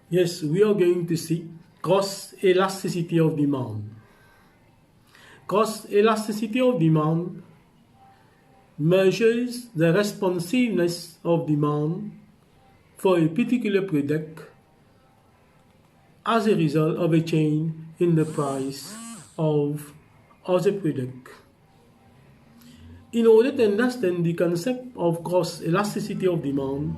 Yes, we are going to see cross elasticity of demand. Cross elasticity of demand measures the responsiveness of demand for a particular product as a result of a change in the price of other product. In order to understand the concept of cross elasticity of demand,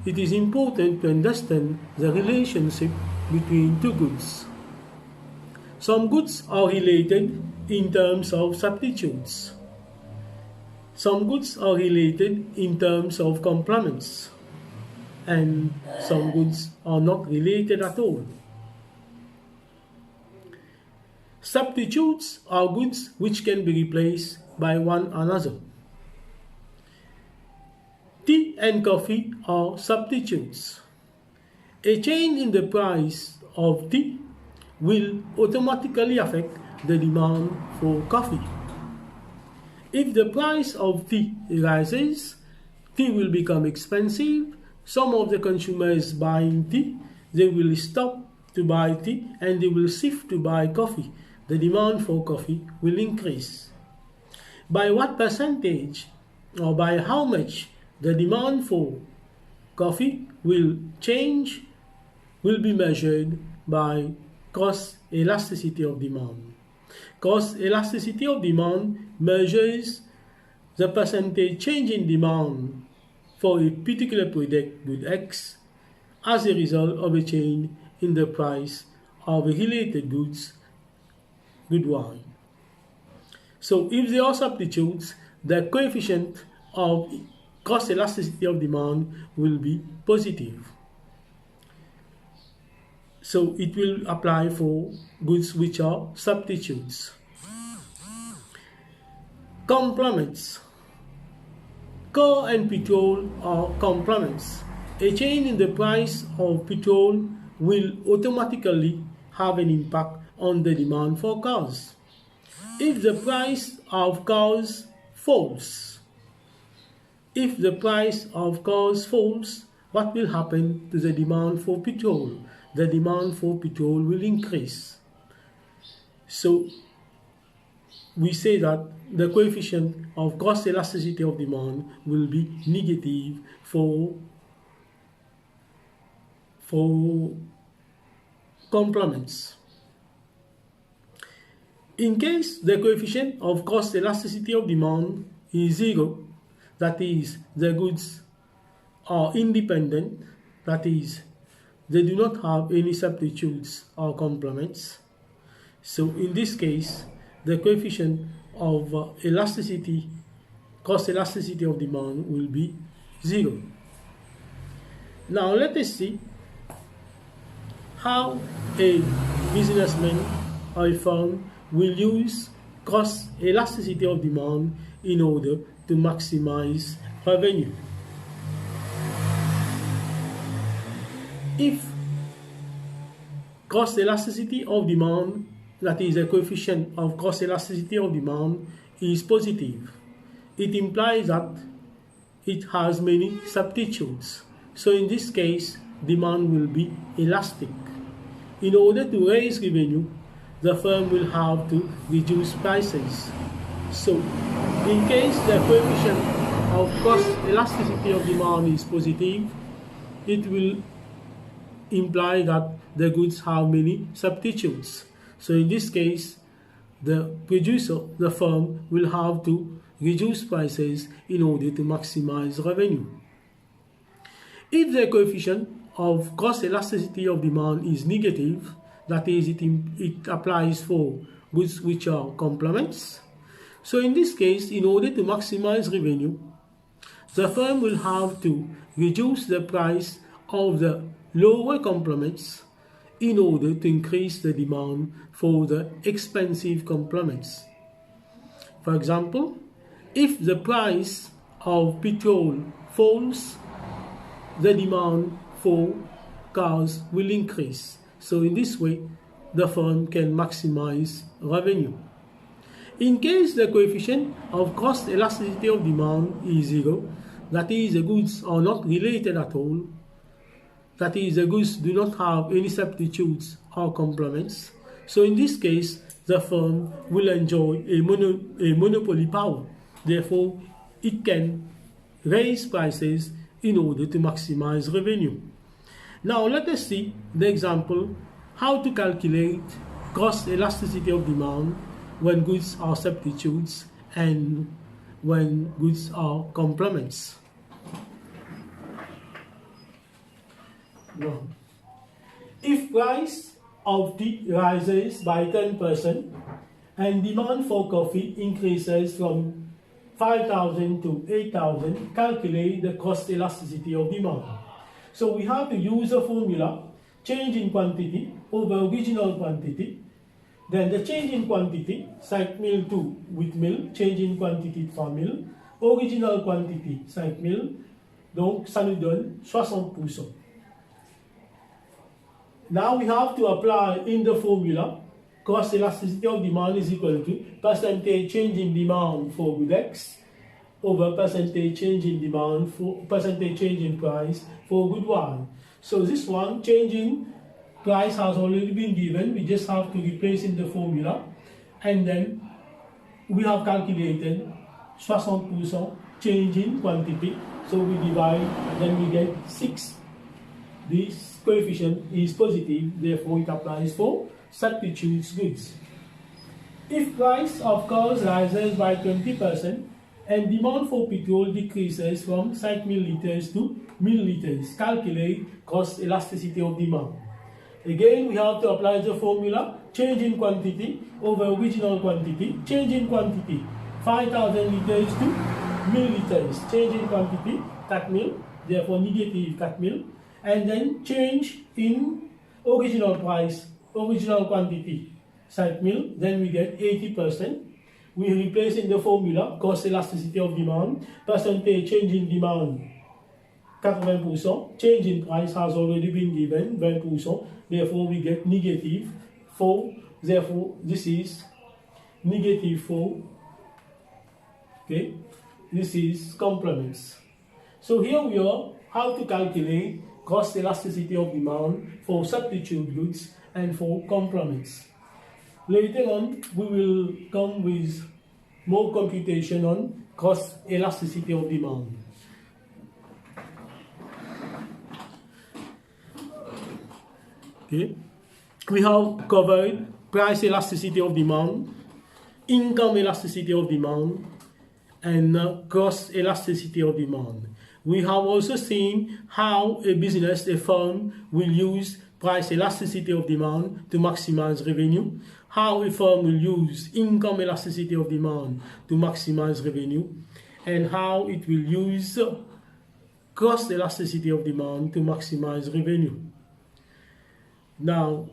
it is important to understand the relationship between two goods. Some goods are related in terms of substitutes. Some goods are related in terms of complements. And some goods are not related at all. Substitutes are goods which can be replaced by one another. Tea and coffee are substitutes. A change in the price of tea will automatically affect the demand for coffee. If the price of tea rises, tea will become expensive. Some of the consumers buying tea, they will stop to buy tea and they will shift to buy coffee. The demand for coffee will increase. By what percentage or by how much the demand for coffee will change will be measured by cross elasticity of demand. Cross elasticity of demand measures the percentage change in demand for a particular product, good X, as a result of a change in the price of a related goods, good Y. So if there are substitutes, the coefficient of cross elasticity of demand will be positive. So it will apply for goods which are substitutes. Complements. Coal and petrol are complements. A change in the price of petrol will automatically have an impact on the demand for cars. If the price of cars falls, what will happen to the demand for petrol? The demand for petrol will increase. So we say that the coefficient of cross elasticity of demand will be negative for complements. In case the coefficient of cross elasticity of demand is 0, that is, the goods are independent, that is, they do not have any substitutes or complements. So in this case, the coefficient of cross elasticity of demand will be 0. Now let us see how a businessman or a firm will use cross elasticity of demand in order to maximize revenue. If cross elasticity of demand, that is, a coefficient of cross elasticity of demand, is positive, it implies that it has many substitutes. So in this case, demand will be elastic. In order to raise revenue, the firm will have to reduce prices. So in case the coefficient of cross elasticity of demand is positive, it will imply that the goods have many substitutes. So in this case, the firm will have to reduce prices in order to maximize revenue. If the coefficient of cross elasticity of demand is negative, that is, it applies for goods which are complements. So in this case, in order to maximize revenue, the firm will have to reduce the price of the lower complements in order to increase the demand for the expensive complements. For example, if the price of petrol falls, the demand for cars will increase. So in this way, the firm can maximize revenue. In case the coefficient of cross elasticity of demand is 0, that is, the goods are not related at all, that is, the goods do not have any substitutes or complements. So in this case, the firm will enjoy a monopoly power. Therefore, it can raise prices in order to maximize revenue. Now let us see the example how to calculate cost elasticity of demand when goods are substitutes and when goods are complements. Now, if price of tea rises by 10% and demand for coffee increases from 5,000 to 8,000, calculate the cost elasticity of demand. So we have to use a formula, change in quantity over original quantity. Then the change in quantity, site mill to with mill, change in quantity par mill, original quantity, site mill, donc ça nous donne 60%. Now we have to apply in the formula, cost elasticity of demand is equal to percentage change in demand for good X over percentage change in demand for percentage change in price for good Y. So this one, change in price has already been given. We just have to replace in the formula, and then we have calculated 60% change in quantity. So we divide, then we get 6. This coefficient is positive, therefore it applies for substitutes goods. If price of cars rises by 20% and demand for petrol decreases from 5 milliliters to milliliters, calculate cost elasticity of demand. Again, we have to apply the formula, change in quantity over original quantity, change in quantity 5,000 liters to milliliters, change in quantity 4 mil, therefore negative 4 mil, and then change in original price, original quantity 5 mil, then we get 80%. We replace in the formula cost elasticity of demand, percentage change in demand 80%, change in price has already been given 20%, therefore we get negative 4, therefore this is negative 4. Okay, this is complements. So here we are, how to calculate cost elasticity of demand for substitute goods and for complements. Later on, we will come with more computation on cost elasticity of demand. Okay, we have covered price elasticity of demand, income elasticity of demand, and cost elasticity of demand. We have also seen how a business, a firm, will use price elasticity of demand to maximize revenue, how a firm will use income elasticity of demand to maximize revenue, and how it will use cost elasticity of demand to maximize revenue. Now,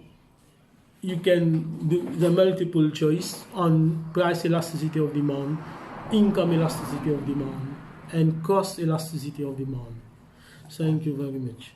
you can do the multiple choice on price elasticity of demand, income elasticity of demand, and cost elasticity of demand. Thank you very much.